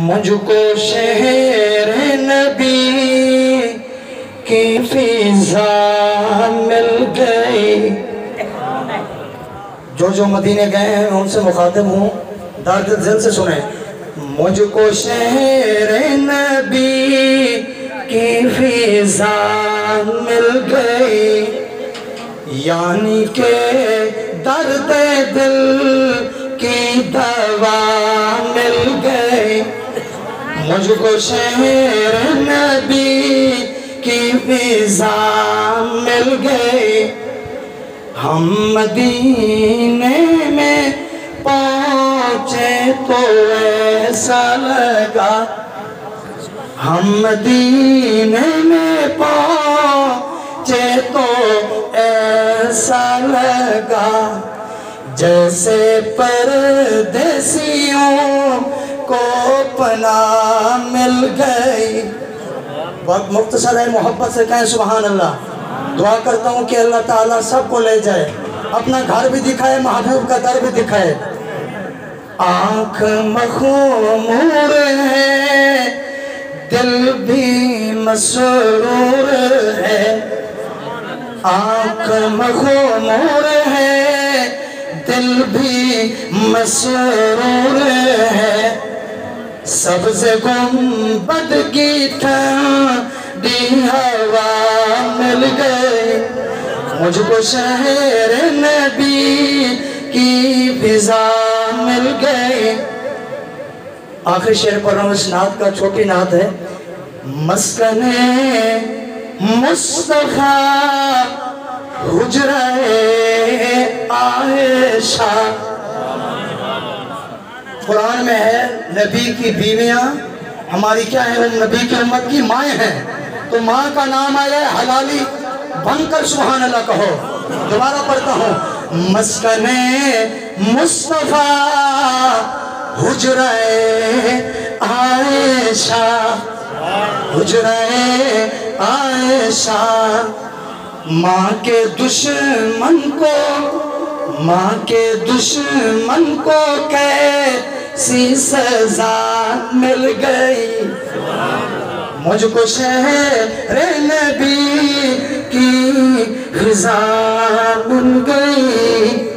مجھ کو شہر نبی کی فضا مل گئی. جو مدینے گئے ہیں ان سے مخاطب ہوں، درد دل سے سنیں. مجھ کو شہر نبی کی فضا مل گئی، یعنی کہ درد دل کی دوا مل گئی. مجھ کو شہر نبی کی فضا مل گئی. ہم مدینے میں پہنچے تو ایسا لگا، ہم مدینے میں پہنچے تو ایسا لگا جیسے پردیسیوں کو پناہ مل گئی. وقت مختصر ہے، محبت سے کہیں سبحان اللہ. دعا کرتا ہوں کہ اللہ تعالیٰ سب کو لے جائے، اپنا گھر بھی دکھائے، محبوب کا در بھی دکھائے. آنکھ مخمور ہے، دل بھی مسرور ہے. آنکھ مخمور ہے، دل بھی مسرور ہے. سبز گنبد کی ٹھنڈی ہوا مل گئی. مجھ کو شہر نبی کی فضا مل گئی. آخری شعر پڑھ رہا ہوں، اس نعت کا چھوٹی نعت ہے. مسکن مصطفیٰ حجرہ عائشہ. قرآن میں ہے نبی کی بیویاں ہماری کیا ہیں؟ وہ نبی کی امت کی مائیں ہیں. تو ماں کا نام آیا ہے، حلالی بن کر سبحان اللہ کہو. دوبارہ پڑھتا ہوں. مسکن مصطفیٰ حجرہ عائشہ، حجرہ عائشہ. ماں کے دشمن کو کیسی سزا مل گئی. مجھ کو شہر نبی کی فضا مل گئی.